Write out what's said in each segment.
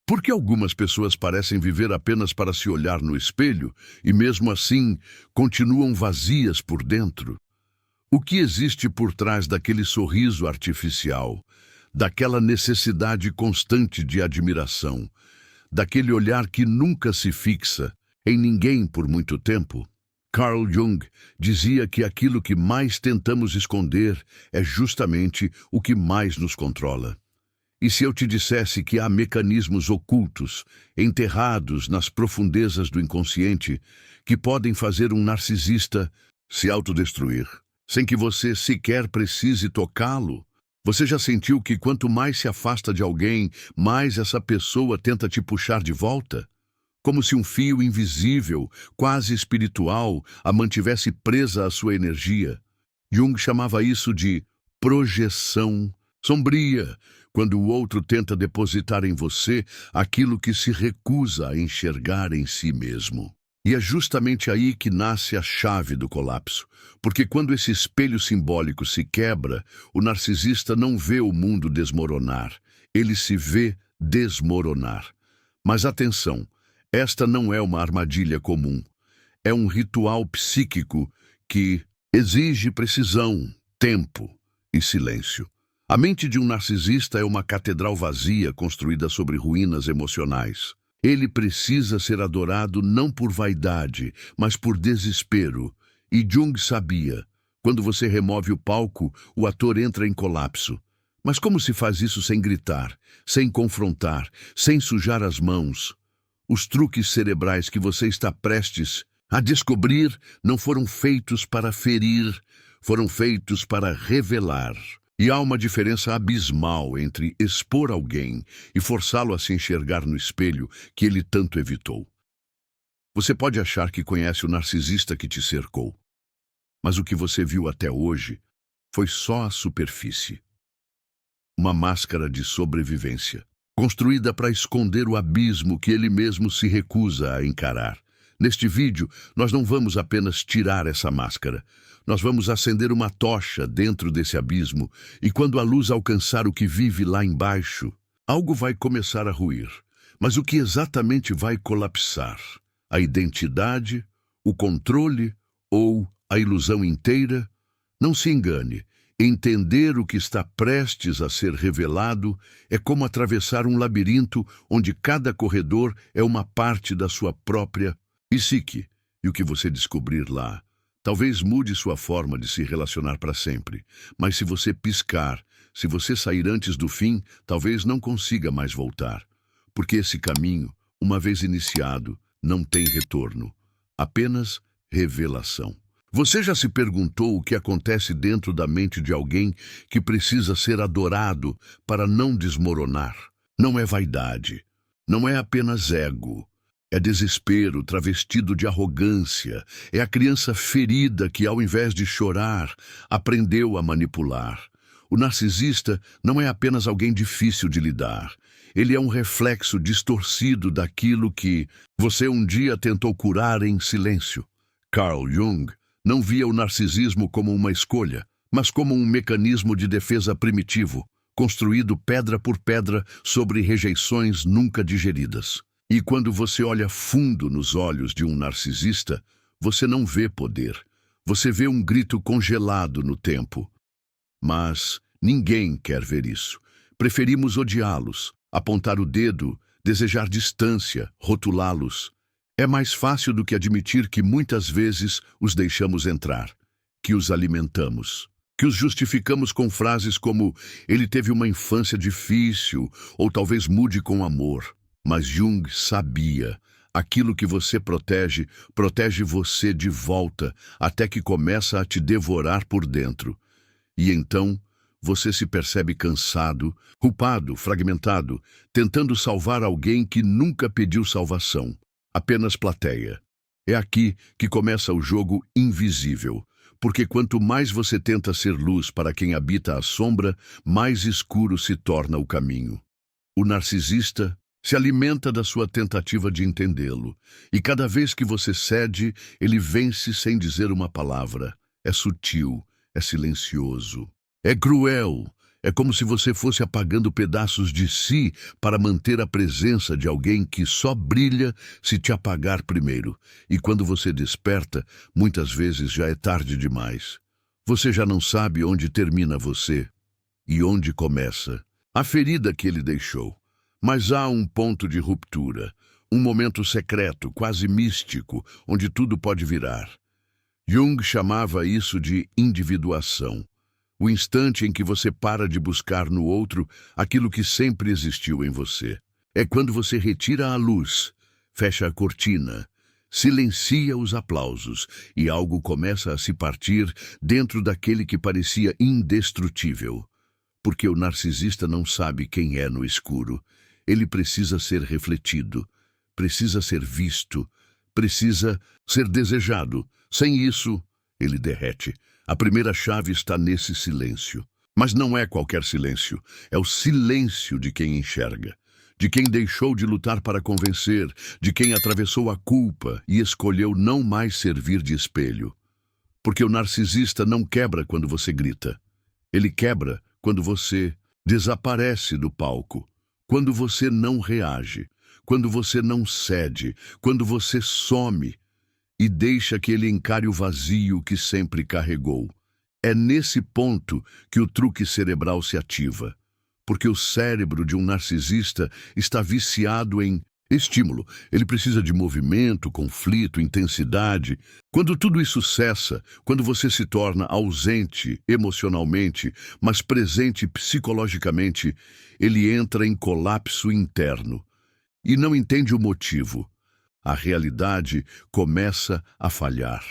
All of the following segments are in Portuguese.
Por que algumas pessoas parecem viver apenas para se olhar no espelho e, mesmo assim, continuam vazias por dentro? O que existe por trás daquele sorriso artificial, daquela necessidade constante de admiração, daquele olhar que nunca se fixa em ninguém por muito tempo? Carl Jung dizia que aquilo que mais tentamos esconder é justamente o que mais nos controla. E se eu te dissesse que há mecanismos ocultos, enterrados nas profundezas do inconsciente, que podem fazer um narcisista se autodestruir, sem que você sequer precise tocá-lo? Você já sentiu que quanto mais se afasta de alguém, mais essa pessoa tenta te puxar de volta? Como se um fio invisível, quase espiritual, a mantivesse presa à sua energia. Jung chamava isso de projeção sombria, quando o outro tenta depositar em você aquilo que se recusa a enxergar em si mesmo. E é justamente aí que nasce a chave do colapso, porque quando esse espelho simbólico se quebra, o narcisista não vê o mundo desmoronar, ele se vê desmoronar. Mas atenção, esta não é uma armadilha comum, é um ritual psíquico que exige precisão, tempo e silêncio. A mente de um narcisista é uma catedral vazia construída sobre ruínas emocionais. Ele precisa ser adorado não por vaidade, mas por desespero. E Jung sabia, quando você remove o palco, o ator entra em colapso. Mas como se faz isso sem gritar, sem confrontar, sem sujar as mãos? Os truques cerebrais que você está prestes a descobrir não foram feitos para ferir, foram feitos para revelar. E há uma diferença abismal entre expor alguém e forçá-lo a se enxergar no espelho que ele tanto evitou. Você pode achar que conhece o narcisista que te cercou, mas o que você viu até hoje foi só a superfície. Uma máscara de sobrevivência, construída para esconder o abismo que ele mesmo se recusa a encarar. Neste vídeo, nós não vamos apenas tirar essa máscara. Nós vamos acender uma tocha dentro desse abismo e quando a luz alcançar o que vive lá embaixo, algo vai começar a ruir. Mas o que exatamente vai colapsar? A identidade, o controle ou a ilusão inteira? Não se engane. Entender o que está prestes a ser revelado é como atravessar um labirinto onde cada corredor é uma parte da sua própria psique. E o que você descobrir lá talvez mude sua forma de se relacionar para sempre, mas se você piscar, se você sair antes do fim, talvez não consiga mais voltar, porque esse caminho, uma vez iniciado, não tem retorno, apenas revelação. Você já se perguntou o que acontece dentro da mente de alguém que precisa ser adorado para não desmoronar? Não é vaidade, não é apenas ego. É desespero travestido de arrogância. É a criança ferida que, ao invés de chorar, aprendeu a manipular. O narcisista não é apenas alguém difícil de lidar. Ele é um reflexo distorcido daquilo que você um dia tentou curar em silêncio. Carl Jung não via o narcisismo como uma escolha, mas como um mecanismo de defesa primitivo, construído pedra por pedra sobre rejeições nunca digeridas. E quando você olha fundo nos olhos de um narcisista, você não vê poder. Você vê um grito congelado no tempo. Mas ninguém quer ver isso. Preferimos odiá-los, apontar o dedo, desejar distância, rotulá-los. É mais fácil do que admitir que muitas vezes os deixamos entrar, que os alimentamos, que os justificamos com frases como "ele teve uma infância difícil" ou "talvez mude com amor". Mas Jung sabia, aquilo que você protege, protege você de volta, até que começa a te devorar por dentro. E então, você se percebe cansado, culpado, fragmentado, tentando salvar alguém que nunca pediu salvação, apenas plateia. É aqui que começa o jogo invisível, porque quanto mais você tenta ser luz para quem habita a sombra, mais escuro se torna o caminho. O narcisista se alimenta da sua tentativa de entendê-lo, e cada vez que você cede, ele vence sem dizer uma palavra. É sutil, é silencioso, é cruel, É como se você fosse apagando pedaços de si para manter a presença de alguém que só brilha se te apagar primeiro. E quando você desperta, muitas vezes já é tarde demais. Você já não sabe onde termina você e onde começa a ferida que ele deixou. Mas há um ponto de ruptura, um momento secreto, quase místico, onde tudo pode virar. Jung chamava isso de individuação. O instante em que você para de buscar no outro aquilo que sempre existiu em você. É quando você retira a luz, fecha a cortina, silencia os aplausos e algo começa a se partir dentro daquele que parecia indestrutível. Porque o narcisista não sabe quem é no escuro. Ele precisa ser refletido, precisa ser visto, precisa ser desejado. Sem isso, ele derrete. A primeira chave está nesse silêncio. Mas não é qualquer silêncio. É o silêncio de quem enxerga, de quem deixou de lutar para convencer, de quem atravessou a culpa e escolheu não mais servir de espelho. Porque o narcisista não quebra quando você grita. Ele quebra quando você desaparece do palco, quando você não reage, quando você não cede, quando você some e deixa que ele encare o vazio que sempre carregou. É nesse ponto que o truque cerebral se ativa, porque o cérebro de um narcisista está viciado em estímulo. Ele precisa de movimento, conflito, intensidade. Quando tudo isso cessa, quando você se torna ausente emocionalmente, mas presente psicologicamente, ele entra em colapso interno e não entende o motivo. A realidade começa a falhar.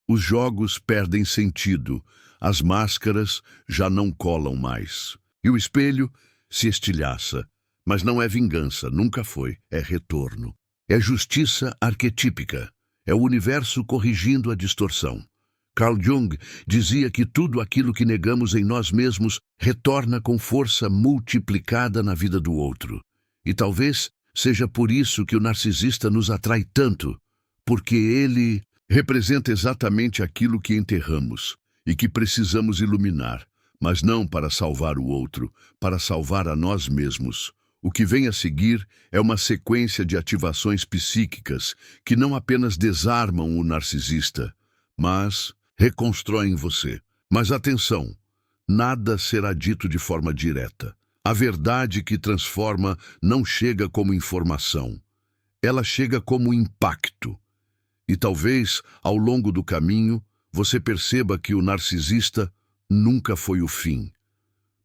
Os jogos perdem sentido, as máscaras já não colam mais. E o espelho se estilhaça. Mas não é vingança, nunca foi, é retorno. É justiça arquetípica, é o universo corrigindo a distorção. Carl Jung dizia que tudo aquilo que negamos em nós mesmos retorna com força multiplicada na vida do outro. E talvez seja por isso que o narcisista nos atrai tanto, porque ele representa exatamente aquilo que enterramos e que precisamos iluminar, mas não para salvar o outro, para salvar a nós mesmos. O que vem a seguir é uma sequência de ativações psíquicas que não apenas desarmam o narcisista, mas reconstroem você. Mas atenção, nada será dito de forma direta. A verdade que transforma não chega como informação. Ela chega como impacto. E talvez, ao longo do caminho, você perceba que o narcisista nunca foi o fim,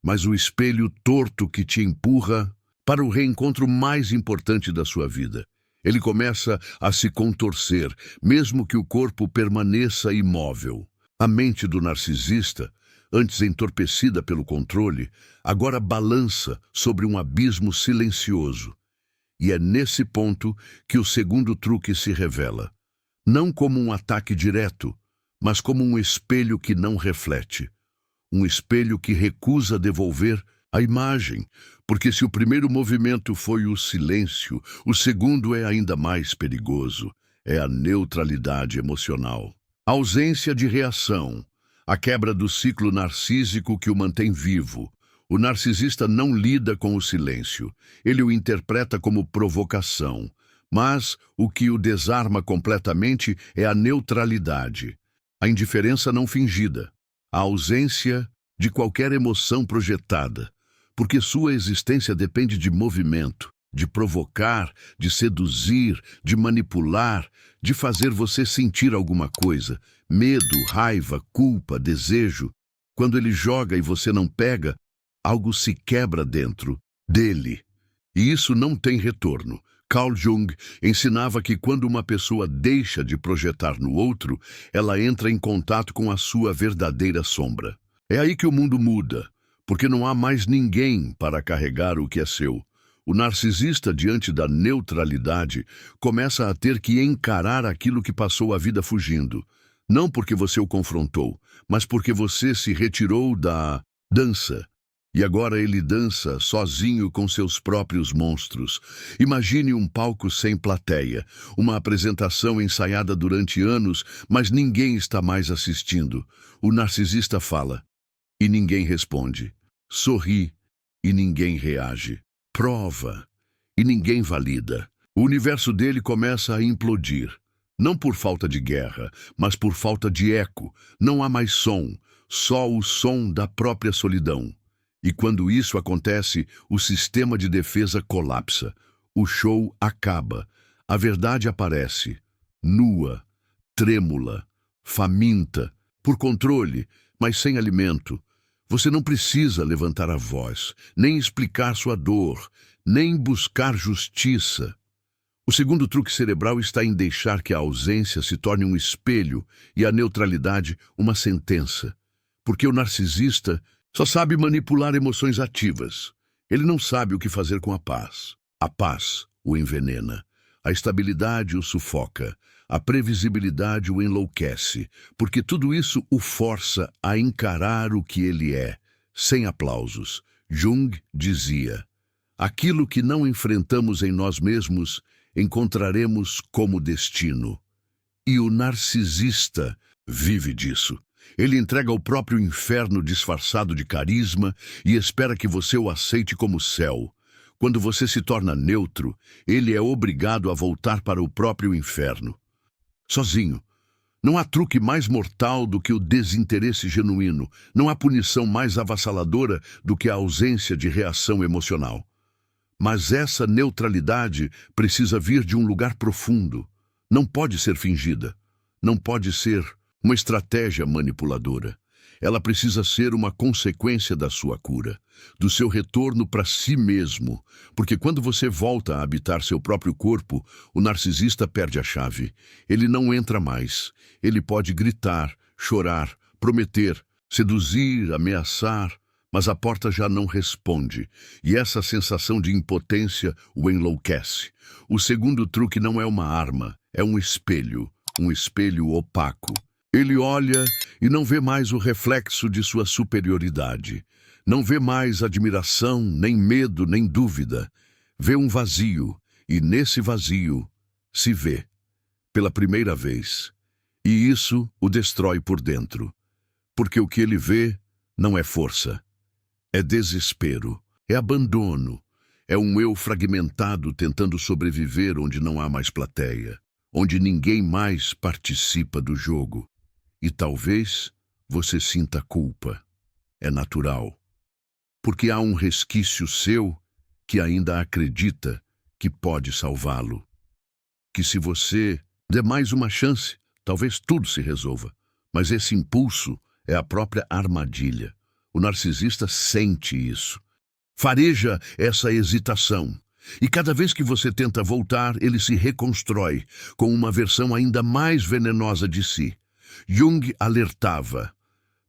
mas o espelho torto que te empurra para o reencontro mais importante da sua vida. Ele começa a se contorcer, mesmo que o corpo permaneça imóvel. A mente do narcisista, antes entorpecida pelo controle, agora balança sobre um abismo silencioso. E é nesse ponto que o segundo truque se revela. Não como um ataque direto, mas como um espelho que não reflete. Um espelho que recusa devolver a imagem, porque se o primeiro movimento foi o silêncio, o segundo é ainda mais perigoso. É a neutralidade emocional. A ausência de reação, a quebra do ciclo narcísico que o mantém vivo. O narcisista não lida com o silêncio, ele o interpreta como provocação. Mas o que o desarma completamente é a neutralidade, a indiferença não fingida, a ausência de qualquer emoção projetada, porque sua existência depende de movimento, de provocar, de seduzir, de manipular, de fazer você sentir alguma coisa, medo, raiva, culpa, desejo. Quando ele joga e você não pega, algo se quebra dentro dele. E isso não tem retorno. Carl Jung ensinava que quando uma pessoa deixa de projetar no outro, ela entra em contato com a sua verdadeira sombra. É aí que o mundo muda, porque não há mais ninguém para carregar o que é seu. O narcisista, diante da neutralidade, começa a ter que encarar aquilo que passou a vida fugindo. Não porque você o confrontou, mas porque você se retirou da dança. E agora ele dança sozinho com seus próprios monstros. Imagine um palco sem plateia, uma apresentação ensaiada durante anos, mas ninguém está mais assistindo. O narcisista fala, e ninguém responde. sorri e ninguém reage, prova e ninguém valida. O universo dele começa a implodir. Não por falta de guerra, mas por falta de eco. Não há mais som, só o som da própria solidão. E quando isso acontece, o sistema de defesa colapsa. O show acaba. A verdade aparece, nua, trêmula, faminta, por controle, mas sem alimento. Você não precisa levantar a voz, nem explicar sua dor, nem buscar justiça. O segundo truque cerebral está em deixar que a ausência se torne um espelho e a neutralidade uma sentença. Porque o narcisista só sabe manipular emoções ativas. Ele não sabe o que fazer com a paz. A paz o envenena. A estabilidade o sufoca. A previsibilidade o enlouquece. Porque tudo isso o força a encarar o que ele é, sem aplausos. Jung dizia: aquilo que não enfrentamos em nós mesmos, encontraremos como destino. E o narcisista vive disso. Ele entrega o próprio inferno disfarçado de carisma e espera que você o aceite como céu. Quando você se torna neutro, ele é obrigado a voltar para o próprio inferno. Sozinho. Não há truque mais mortal do que o desinteresse genuíno. Não há punição mais avassaladora do que a ausência de reação emocional. Mas essa neutralidade precisa vir de um lugar profundo. Não pode ser fingida. Não pode ser uma estratégia manipuladora. Ela precisa ser uma consequência da sua cura, do seu retorno para si mesmo. Porque quando você volta a habitar seu próprio corpo, o narcisista perde a chave. Ele não entra mais. Ele pode gritar, chorar, prometer, seduzir, ameaçar, mas a porta já não responde, e essa sensação de impotência o enlouquece. O segundo truque não é uma arma, é um espelho opaco. Ele olha e não vê mais o reflexo de sua superioridade. Não vê mais admiração, nem medo, nem dúvida. Vê um vazio, e nesse vazio se vê, pela primeira vez. E isso o destrói por dentro, porque o que ele vê não é força. É desespero, é abandono, é um eu fragmentado tentando sobreviver onde não há mais plateia, onde ninguém mais participa do jogo. E talvez você sinta culpa. É natural, porque há um resquício seu que ainda acredita que pode salvá-lo. Que se você der mais uma chance, talvez tudo se resolva. Mas esse impulso é a própria armadilha. O narcisista sente isso. Fareja essa hesitação. E cada vez que você tenta voltar, ele se reconstrói com uma versão ainda mais venenosa de si. Jung alertava: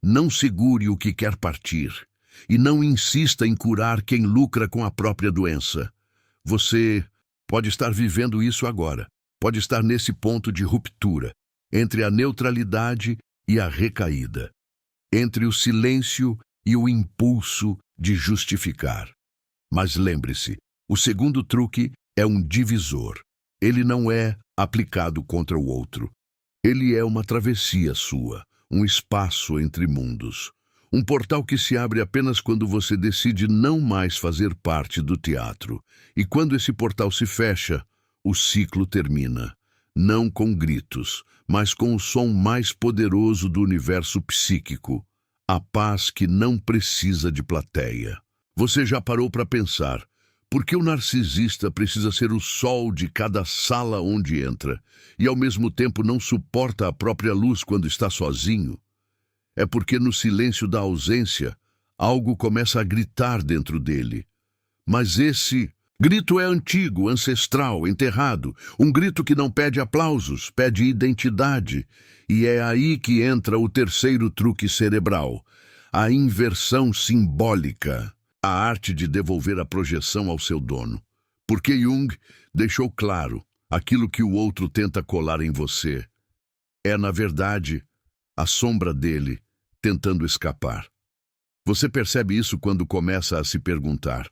não segure o que quer partir e não insista em curar quem lucra com a própria doença. Você pode estar vivendo isso agora. Pode estar nesse ponto de ruptura entre a neutralidade e a recaída, entre o silêncio e o impulso de justificar. Mas lembre-se, o segundo truque é um divisor. Ele não é aplicado contra o outro. Ele é uma travessia sua, um espaço entre mundos. Um portal que se abre apenas quando você decide não mais fazer parte do teatro. E quando esse portal se fecha, o ciclo termina. Não com gritos, mas com o som mais poderoso do universo psíquico. A paz que não precisa de plateia. Você já parou para pensar: por que o narcisista precisa ser o sol de cada sala onde entra e ao mesmo tempo não suporta a própria luz quando está sozinho? É porque no silêncio da ausência, algo começa a gritar dentro dele. Mas esse grito é antigo, ancestral, enterrado. Um grito que não pede aplausos, pede identidade. E é aí que entra o terceiro truque cerebral, a inversão simbólica, a arte de devolver a projeção ao seu dono. Porque Jung deixou claro, aquilo que o outro tenta colar em você é, na verdade, a sombra dele tentando escapar. Você percebe isso quando começa a se perguntar: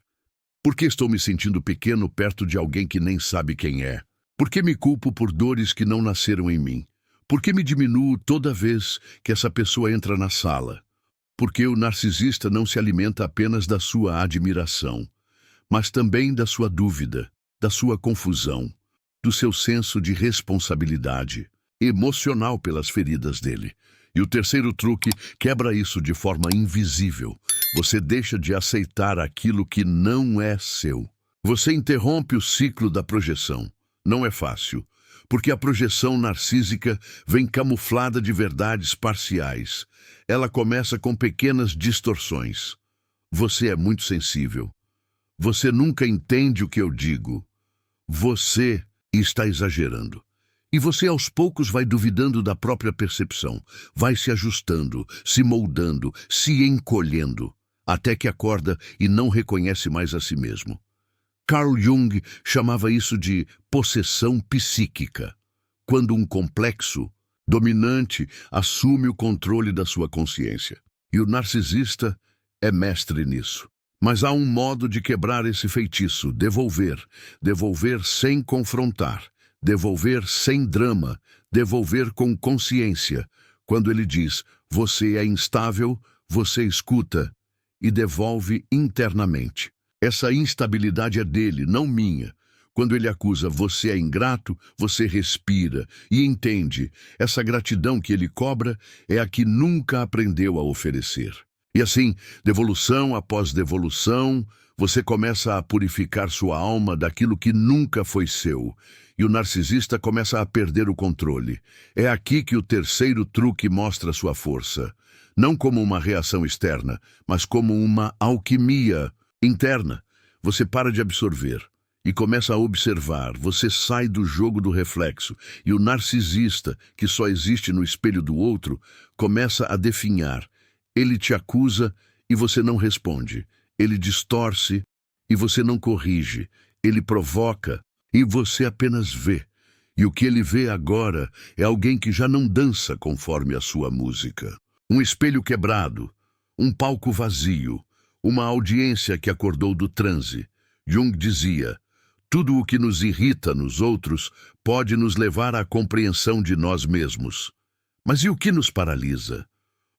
por que estou me sentindo pequeno perto de alguém que nem sabe quem é? Por que me culpo por dores que não nasceram em mim? Por que me diminuo toda vez que essa pessoa entra na sala? Porque o narcisista não se alimenta apenas da sua admiração, mas também da sua dúvida, da sua confusão, do seu senso de responsabilidade emocional pelas feridas dele. E o terceiro truque quebra isso de forma invisível. Você deixa de aceitar aquilo que não é seu. Você interrompe o ciclo da projeção. Não é fácil, porque a projeção narcísica vem camuflada de verdades parciais. Ela começa com pequenas distorções. Você é muito sensível. Você nunca entende o que eu digo. Você está exagerando. E você aos poucos vai duvidando da própria percepção, vai se ajustando, se moldando, se encolhendo, até que acorda e não reconhece mais a si mesmo. Carl Jung chamava isso de possessão psíquica, quando um complexo dominante assume o controle da sua consciência. E o narcisista é mestre nisso. Mas há um modo de quebrar esse feitiço: devolver. Devolver sem confrontar. Devolver sem drama. Devolver com consciência. Quando ele diz, você é instável, você escuta e devolve internamente. Essa instabilidade é dele, não minha. Quando ele acusa, você é ingrato, você respira e entende. Essa gratidão que ele cobra é a que nunca aprendeu a oferecer. E assim, devolução após devolução, você começa a purificar sua alma daquilo que nunca foi seu. E o narcisista começa a perder o controle. É aqui que o terceiro truque mostra sua força. Não como uma reação externa, mas como uma alquimia interna. Você para de absorver e começa a observar. Você sai do jogo do reflexo. E o narcisista, que só existe no espelho do outro, começa a definhar. Ele te acusa e você não responde. Ele distorce e você não corrige. Ele provoca e você apenas vê. E o que ele vê agora é alguém que já não dança conforme a sua música. Um espelho quebrado, um palco vazio, uma audiência que acordou do transe. Jung dizia, tudo o que nos irrita nos outros pode nos levar à compreensão de nós mesmos. Mas e o que nos paralisa?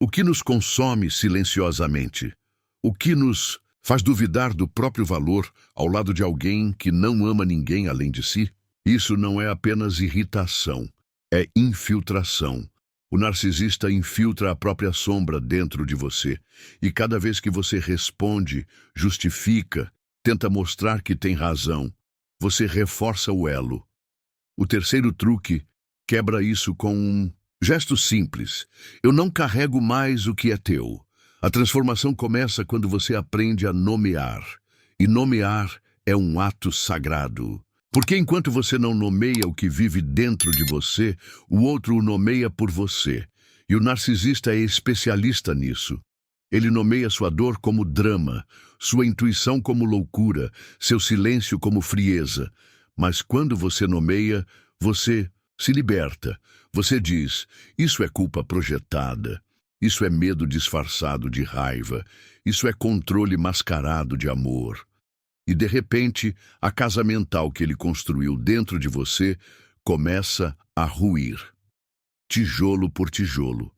O que nos consome silenciosamente? O que nos faz duvidar do próprio valor ao lado de alguém que não ama ninguém além de si? Isso não é apenas irritação, é infiltração. O narcisista infiltra a própria sombra dentro de você, e cada vez que você responde, justifica, tenta mostrar que tem razão, você reforça o elo. O terceiro truque quebra isso com um gesto simples. Eu não carrego mais o que é teu. A transformação começa quando você aprende a nomear. E nomear é um ato sagrado. Porque enquanto você não nomeia o que vive dentro de você, o outro o nomeia por você. E o narcisista é especialista nisso. Ele nomeia sua dor como drama, sua intuição como loucura, seu silêncio como frieza. Mas quando você nomeia, você se liberta. Você diz, isso é culpa projetada, isso é medo disfarçado de raiva, isso é controle mascarado de amor. E de repente, a casa mental que ele construiu dentro de você começa a ruir. Tijolo por tijolo.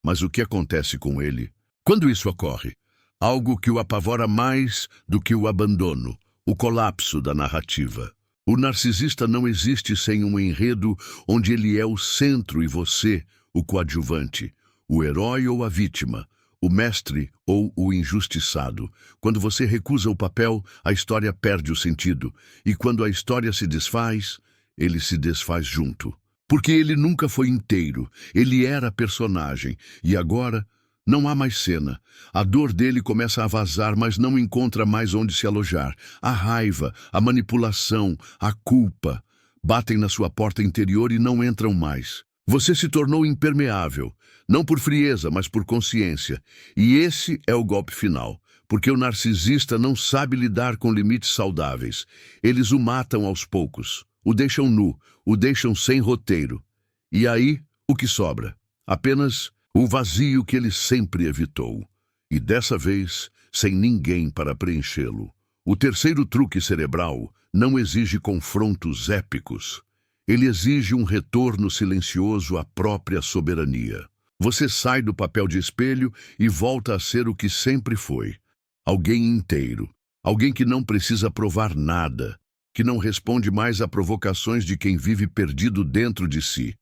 Mas o que acontece com ele? Quando isso ocorre? Algo que o apavora mais do que o abandono, o colapso da narrativa. O narcisista não existe sem um enredo onde ele é o centro e você, o coadjuvante, o herói ou a vítima, o mestre ou o injustiçado. Quando você recusa o papel, a história perde o sentido. E quando a história se desfaz, ele se desfaz junto. Porque ele nunca foi inteiro, ele era personagem. E agora, não há mais cena. A dor dele começa a vazar, mas não encontra mais onde se alojar. A raiva, a manipulação, a culpa batem na sua porta interior e não entram mais. Você se tornou impermeável, não por frieza, mas por consciência. E esse é o golpe final, porque o narcisista não sabe lidar com limites saudáveis. Eles o matam aos poucos, o deixam nu, o deixam sem roteiro. E aí, o que sobra? Apenas o vazio que ele sempre evitou. E dessa vez, sem ninguém para preenchê-lo. O terceiro truque cerebral não exige confrontos épicos. Ele exige um retorno silencioso à própria soberania. Você sai do papel de espelho e volta a ser o que sempre foi. Alguém inteiro. Alguém que não precisa provar nada, que não responde mais a provocações de quem vive perdido dentro de si.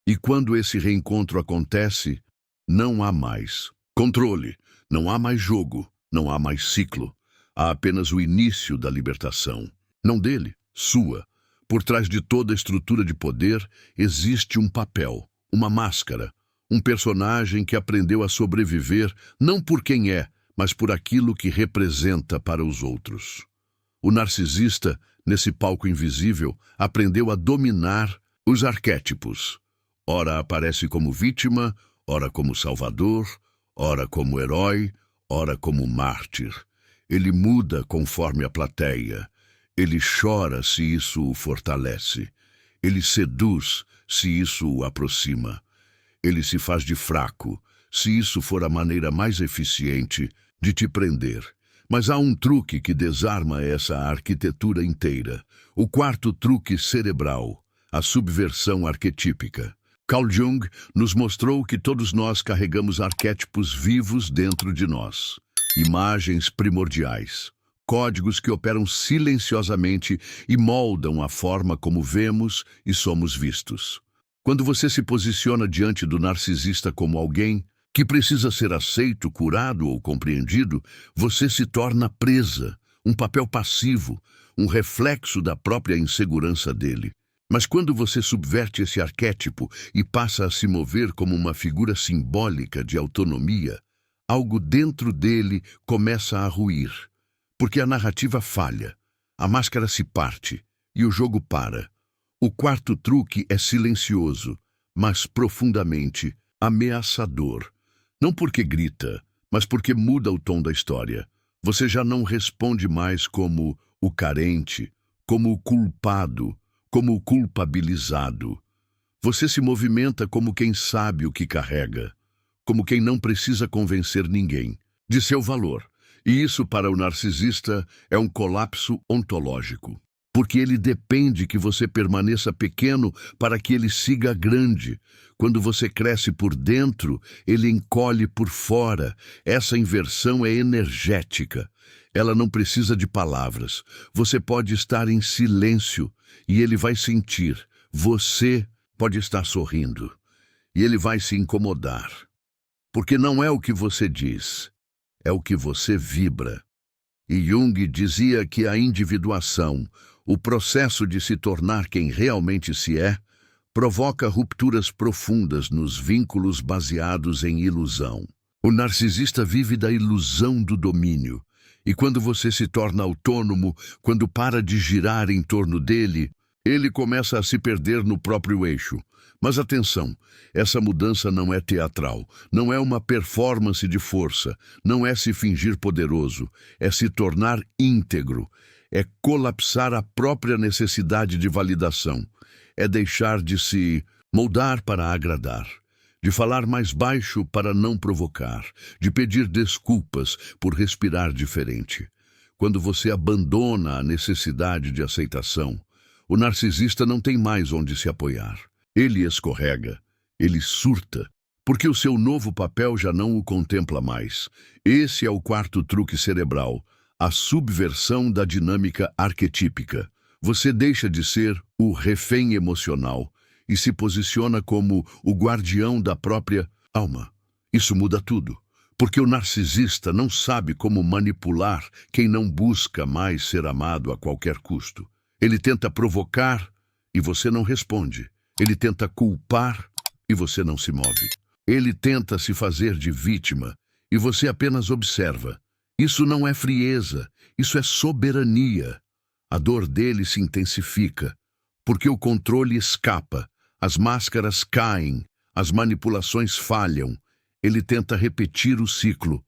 E quando esse reencontro acontece, não há mais controle, não há mais jogo, não há mais ciclo. Há apenas o início da libertação. Não dele, sua. Por trás de toda a estrutura de poder existe um papel, uma máscara, um personagem que aprendeu a sobreviver não por quem é, mas por aquilo que representa para os outros. O narcisista, nesse palco invisível, aprendeu a dominar os arquétipos. Ora aparece como vítima, ora como salvador, ora como herói, ora como mártir. Ele muda conforme a plateia. Ele chora se isso o fortalece. Ele seduz se isso o aproxima. Ele se faz de fraco se isso for a maneira mais eficiente de te prender. Mas há um truque que desarma essa arquitetura inteira. O quarto truque cerebral, a subversão arquetípica. Carl Jung nos mostrou que todos nós carregamos arquétipos vivos dentro de nós. Imagens primordiais, códigos que operam silenciosamente e moldam a forma como vemos e somos vistos. Quando você se posiciona diante do narcisista como alguém que precisa ser aceito, curado ou compreendido, você se torna presa, um papel passivo, um reflexo da própria insegurança dele. Mas quando você subverte esse arquétipo e passa a se mover como uma figura simbólica de autonomia, algo dentro dele começa a ruir, porque a narrativa falha, a máscara se parte e o jogo para. O quarto truque é silencioso, mas profundamente ameaçador. Não porque grita, mas porque muda o tom da história. Você já não responde mais como o carente, como o culpado, como o culpabilizado. Você se movimenta como quem sabe o que carrega, como quem não precisa convencer ninguém de seu valor. E isso, para o narcisista, é um colapso ontológico, porque ele depende que você permaneça pequeno para que ele siga grande. Quando você cresce por dentro, ele encolhe por fora. Essa inversão é energética. Ela não precisa de palavras. Você pode estar em silêncio e ele vai sentir. Você pode estar sorrindo e ele vai se incomodar. Porque não é o que você diz, é o que você vibra. E Jung dizia que a individuação, o processo de se tornar quem realmente se é, provoca rupturas profundas nos vínculos baseados em ilusão. O narcisista vive da ilusão do domínio. E quando você se torna autônomo, quando para de girar em torno dele, ele começa a se perder no próprio eixo. Mas atenção, essa mudança não é teatral, não é uma performance de força, não é se fingir poderoso, é se tornar íntegro, é colapsar a própria necessidade de validação, é deixar de se moldar para agradar, de falar mais baixo para não provocar, de pedir desculpas por respirar diferente. Quando você abandona a necessidade de aceitação, o narcisista não tem mais onde se apoiar. Ele escorrega, ele surta, porque o seu novo papel já não o contempla mais. Esse é o quarto truque cerebral, a subversão da dinâmica arquetípica. Você deixa de ser o refém emocional e se posiciona como o guardião da própria alma. Isso muda tudo, porque o narcisista não sabe como manipular quem não busca mais ser amado a qualquer custo. Ele tenta provocar e você não responde. Ele tenta culpar e você não se move. Ele tenta se fazer de vítima e você apenas observa. Isso não é frieza, isso é soberania. A dor dele se intensifica, porque o controle escapa, as máscaras caem, as manipulações falham. Ele tenta repetir o ciclo,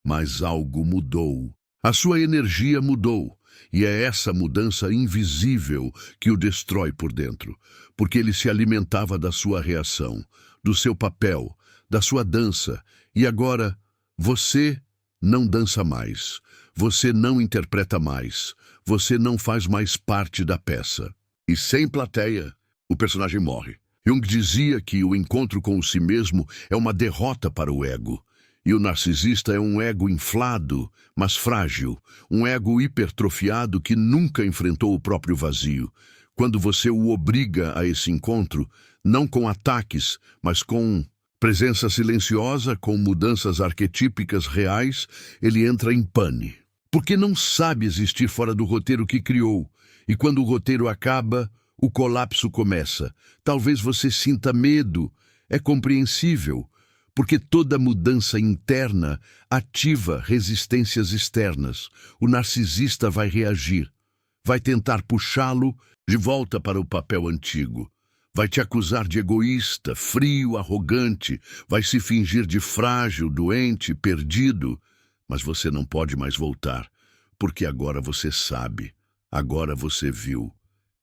mas algo mudou. A sua energia mudou. E é essa mudança invisível que o destrói por dentro, porque ele se alimentava da sua reação, do seu papel, da sua dança, e agora você não dança mais, você não interpreta mais, você não faz mais parte da peça. E sem plateia, o personagem morre. Jung dizia que o encontro com o si mesmo é uma derrota para o ego. E o narcisista é um ego inflado, mas frágil, um ego hipertrofiado que nunca enfrentou o próprio vazio. Quando você o obriga a esse encontro, não com ataques, mas com presença silenciosa, com mudanças arquetípicas reais, ele entra em pane. Porque não sabe existir fora do roteiro que criou. E quando o roteiro acaba, o colapso começa. Talvez você sinta medo. É compreensível, porque toda mudança interna ativa resistências externas. O narcisista vai reagir. Vai tentar puxá-lo de volta para o papel antigo. Vai te acusar de egoísta, frio, arrogante. Vai se fingir de frágil, doente, perdido. Mas você não pode mais voltar, porque agora você sabe. Agora você viu.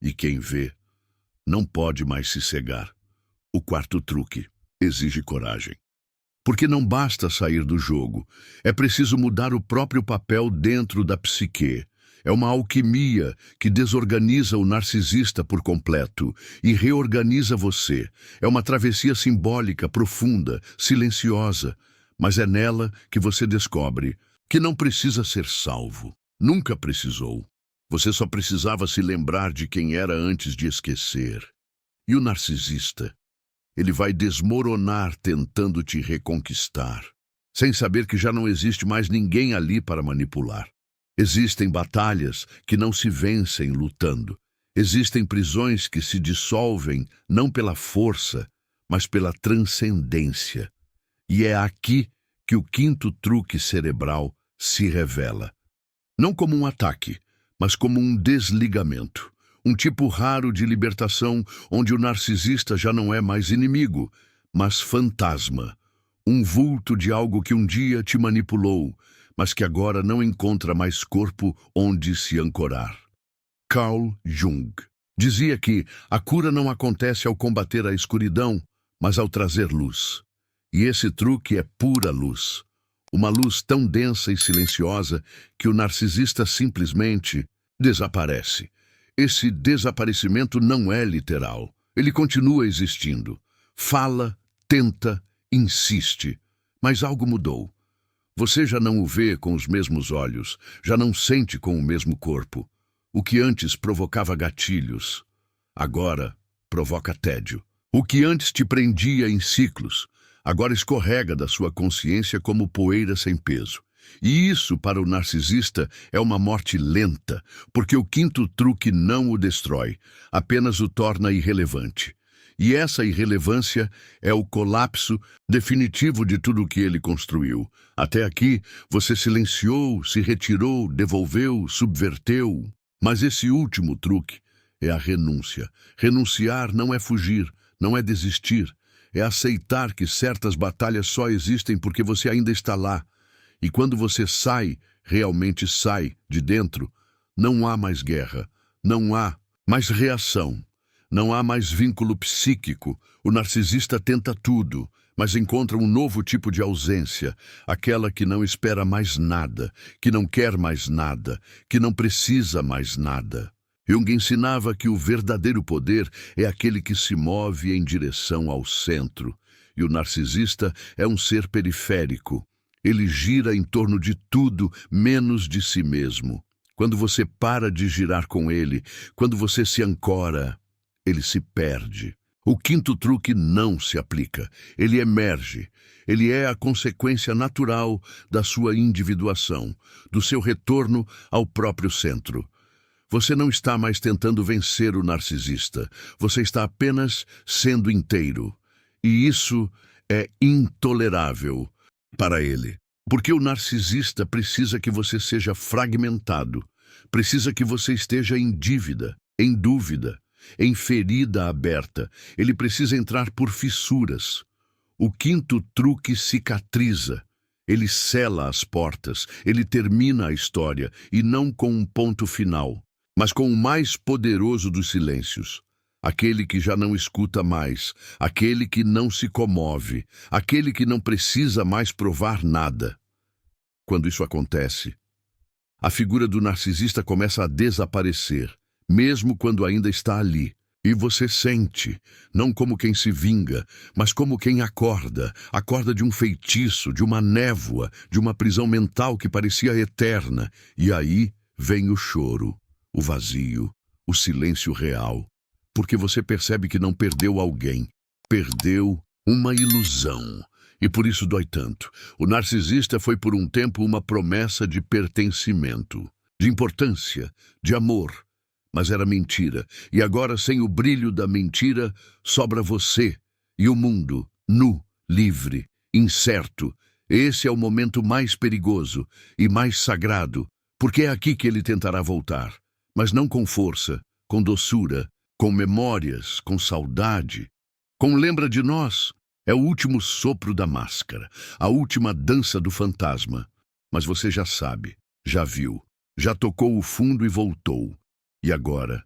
E quem vê não pode mais se cegar. O quarto truque: exige coragem. Porque não basta sair do jogo. É preciso mudar o próprio papel dentro da psique. É uma alquimia que desorganiza o narcisista por completo e reorganiza você. É uma travessia simbólica, profunda, silenciosa. Mas é nela que você descobre que não precisa ser salvo. Nunca precisou. Você só precisava se lembrar de quem era antes de esquecer. E o narcisista? Ele vai desmoronar tentando te reconquistar, sem saber que já não existe mais ninguém ali para manipular. Existem batalhas que não se vencem lutando. Existem prisões que se dissolvem não pela força, mas pela transcendência. E é aqui que o quinto truque cerebral se revela. Não como um ataque, mas como um desligamento. Um tipo raro de libertação onde o narcisista já não é mais inimigo, mas fantasma. Um vulto de algo que um dia te manipulou, mas que agora não encontra mais corpo onde se ancorar. Carl Jung dizia que a cura não acontece ao combater a escuridão, mas ao trazer luz. E esse truque é pura luz. Uma luz tão densa e silenciosa que o narcisista simplesmente desaparece. Esse desaparecimento não é literal. Ele continua existindo. Fala, tenta, insiste. Mas algo mudou. Você já não o vê com os mesmos olhos, já não sente com o mesmo corpo. O que antes provocava gatilhos, agora provoca tédio. O que antes te prendia em ciclos, agora escorrega da sua consciência como poeira sem peso. E isso, para o narcisista, é uma morte lenta, porque o quinto truque não o destrói, apenas o torna irrelevante. E essa irrelevância é o colapso definitivo de tudo o que ele construiu. Até aqui, você silenciou, se retirou, devolveu, subverteu. Mas esse último truque é a renúncia. Renunciar não é fugir, não é desistir. É aceitar que certas batalhas só existem porque você ainda está lá. E quando você sai, realmente sai de dentro, não há mais guerra, não há mais reação. Não há mais vínculo psíquico. O narcisista tenta tudo, mas encontra um novo tipo de ausência, aquela que não espera mais nada, que não quer mais nada, que não precisa mais nada. Jung ensinava que o verdadeiro poder é aquele que se move em direção ao centro, e o narcisista é um ser periférico. Ele gira em torno de tudo, menos de si mesmo. Quando você para de girar com ele, quando você se ancora, ele se perde. O quinto truque não se aplica. Ele emerge. Ele é a consequência natural da sua individuação, do seu retorno ao próprio centro. Você não está mais tentando vencer o narcisista. Você está apenas sendo inteiro. E isso é intolerável para ele. Porque o narcisista precisa que você seja fragmentado. Precisa que você esteja em dívida, em dúvida, em ferida aberta. Ele precisa entrar por fissuras. O quinto truque cicatriza. Ele sela as portas, ele termina a história, e não com um ponto final, mas com o mais poderoso dos silêncios. Aquele que já não escuta mais, aquele que não se comove, aquele que não precisa mais provar nada. Quando isso acontece, a figura do narcisista começa a desaparecer, mesmo quando ainda está ali. E você sente, não como quem se vinga, mas como quem acorda, acorda de um feitiço, de uma névoa, de uma prisão mental que parecia eterna. E aí vem o choro, o vazio, o silêncio real, porque você percebe que não perdeu alguém, perdeu uma ilusão. E por isso dói tanto. O narcisista foi por um tempo uma promessa de pertencimento, de importância, de amor. Mas era mentira, e agora, sem o brilho da mentira, sobra você e o mundo, nu, livre, incerto. Esse é o momento mais perigoso e mais sagrado, porque é aqui que ele tentará voltar, mas não com força, com doçura, com memórias, com saudade, com lembra de nós. É o último sopro da máscara, a última dança do fantasma. Mas você já sabe, já viu, já tocou o fundo e voltou. E agora,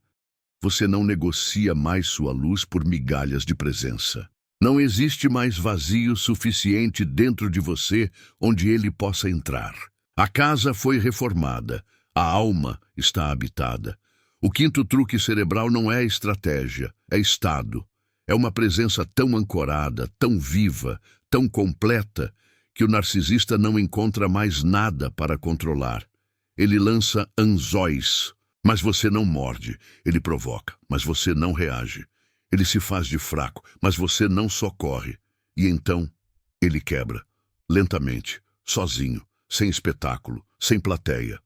você não negocia mais sua luz por migalhas de presença. Não existe mais vazio suficiente dentro de você onde ele possa entrar. A casa foi reformada, a alma está habitada. O quinto truque cerebral não é estratégia, é estado. É uma presença tão ancorada, tão viva, tão completa, que o narcisista não encontra mais nada para controlar. Ele lança anzóis, mas você não morde. Ele provoca, mas você não reage. Ele se faz de fraco, mas você não socorre. E então, ele quebra, lentamente, sozinho, sem espetáculo, sem plateia.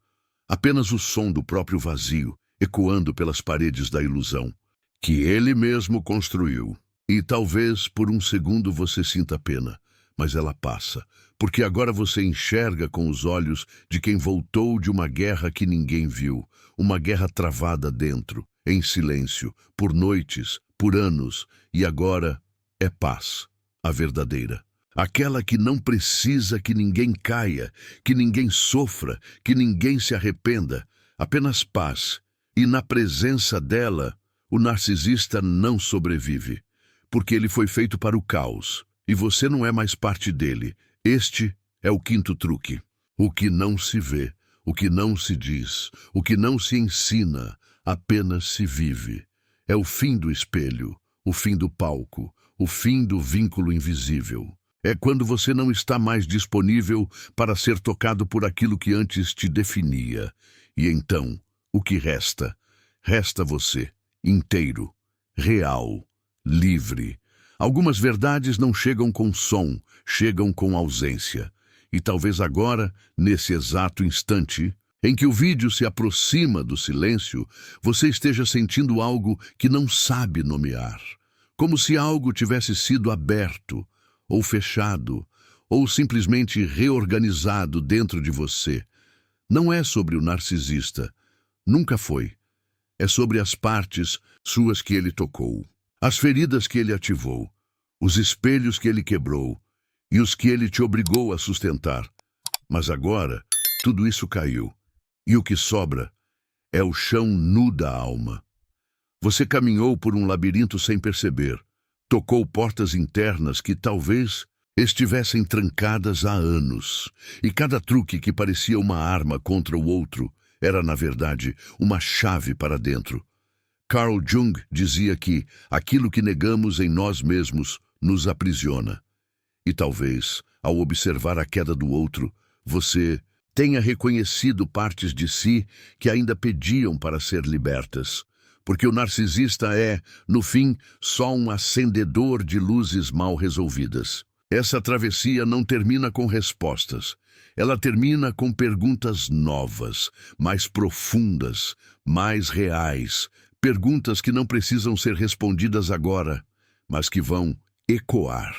Apenas o som do próprio vazio, ecoando pelas paredes da ilusão, que ele mesmo construiu. E talvez por um segundo você sinta pena, mas ela passa, porque agora você enxerga com os olhos de quem voltou de uma guerra que ninguém viu, uma guerra travada dentro, em silêncio, por noites, por anos, e agora é paz, a verdadeira. Aquela que não precisa que ninguém caia, que ninguém sofra, que ninguém se arrependa, apenas paz. E na presença dela, o narcisista não sobrevive, porque ele foi feito para o caos, e você não é mais parte dele. Este é o quinto truque. O que não se vê, o que não se diz, o que não se ensina, apenas se vive. É o fim do espelho, o fim do palco, o fim do vínculo invisível. É quando você não está mais disponível para ser tocado por aquilo que antes te definia. E então, o que resta? Resta você, inteiro, real, livre. Algumas verdades não chegam com som, chegam com ausência. E talvez agora, nesse exato instante, em que o vídeo se aproxima do silêncio, você esteja sentindo algo que não sabe nomear. Como se algo tivesse sido aberto, ou fechado, ou simplesmente reorganizado dentro de você. Não é sobre o narcisista. Nunca foi. É sobre as partes suas que ele tocou, as feridas que ele ativou, os espelhos que ele quebrou e os que ele te obrigou a sustentar. Mas agora, tudo isso caiu, e o que sobra é o chão nu da alma. Você caminhou por um labirinto sem perceber, tocou portas internas que talvez estivessem trancadas há anos, e cada truque que parecia uma arma contra o outro era, na verdade, uma chave para dentro. Carl Jung dizia que aquilo que negamos em nós mesmos nos aprisiona. E talvez, ao observar a queda do outro, você tenha reconhecido partes de si que ainda pediam para ser libertas. Porque o narcisista é, no fim, só um acendedor de luzes mal resolvidas. Essa travessia não termina com respostas. Ela termina com perguntas novas, mais profundas, mais reais. Perguntas que não precisam ser respondidas agora, mas que vão ecoar.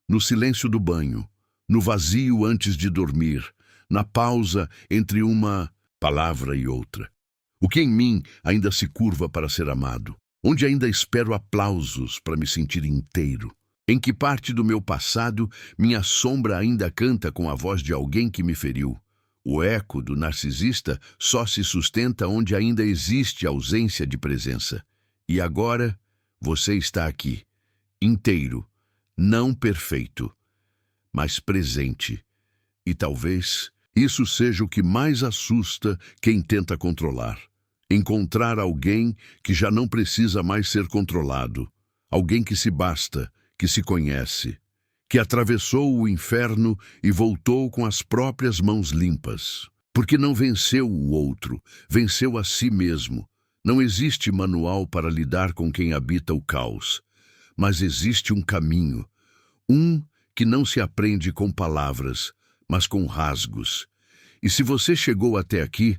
No silêncio do banho, no vazio antes de dormir, na pausa entre uma palavra e outra. O que em mim ainda se curva para ser amado? Onde ainda espero aplausos para me sentir inteiro? Em que parte do meu passado minha sombra ainda canta com a voz de alguém que me feriu? O eco do narcisista só se sustenta onde ainda existe ausência de presença. E agora, você está aqui, inteiro, não perfeito, mas presente. E talvez isso seja o que mais assusta quem tenta controlar. Encontrar alguém que já não precisa mais ser controlado. Alguém que se basta, que se conhece, que atravessou o inferno e voltou com as próprias mãos limpas. Porque não venceu o outro, venceu a si mesmo. Não existe manual para lidar com quem habita o caos, mas existe um caminho, um que não se aprende com palavras, mas com rasgos. E se você chegou até aqui,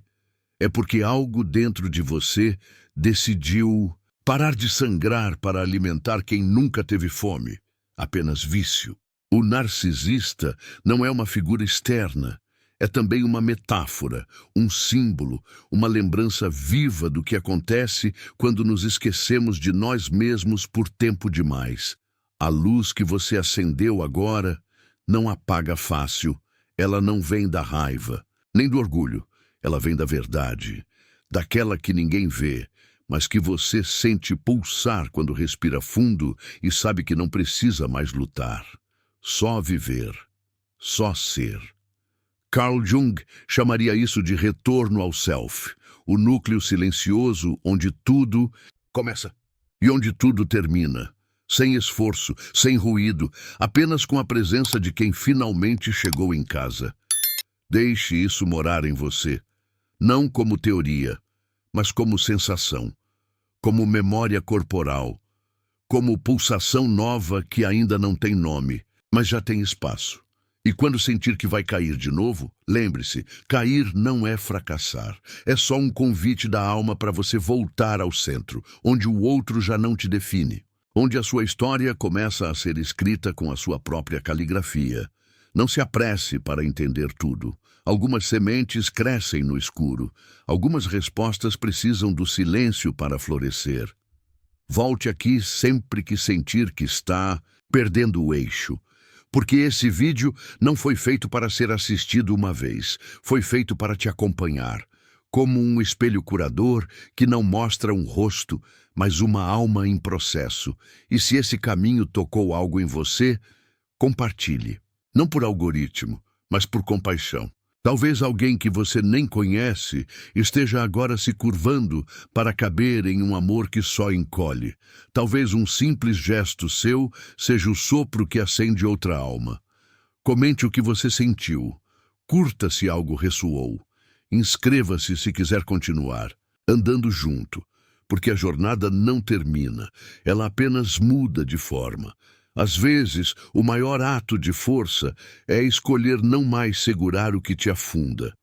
é porque algo dentro de você decidiu parar de sangrar para alimentar quem nunca teve fome, apenas vício. O narcisista não é uma figura externa, é também uma metáfora, um símbolo, uma lembrança viva do que acontece quando nos esquecemos de nós mesmos por tempo demais. A luz que você acendeu agora não apaga fácil, ela não vem da raiva, nem do orgulho, ela vem da verdade, daquela que ninguém vê, mas que você sente pulsar quando respira fundo e sabe que não precisa mais lutar. Só viver, só ser. Carl Jung chamaria isso de retorno ao self, o núcleo silencioso onde tudo começa e onde tudo termina, sem esforço, sem ruído, apenas com a presença de quem finalmente chegou em casa. Deixe isso morar em você, não como teoria, mas como sensação, como memória corporal, como pulsação nova que ainda não tem nome, mas já tem espaço. E quando sentir que vai cair de novo, lembre-se, cair não é fracassar. É só um convite da alma para você voltar ao centro, onde o outro já não te define, onde a sua história começa a ser escrita com a sua própria caligrafia. Não se apresse para entender tudo. Algumas sementes crescem no escuro. Algumas respostas precisam do silêncio para florescer. Volte aqui sempre que sentir que está perdendo o eixo. Porque esse vídeo não foi feito para ser assistido uma vez, foi feito para te acompanhar, como um espelho curador que não mostra um rosto, mas uma alma em processo. E se esse caminho tocou algo em você, compartilhe. Não por algoritmo, mas por compaixão. Talvez alguém que você nem conhece esteja agora se curvando para caber em um amor que só encolhe. Talvez um simples gesto seu seja o sopro que acende outra alma. Comente o que você sentiu. Curta se algo ressoou. Inscreva-se se quiser continuar, andando junto, porque a jornada não termina, ela apenas muda de forma. Às vezes, o maior ato de força é escolher não mais segurar o que te afunda,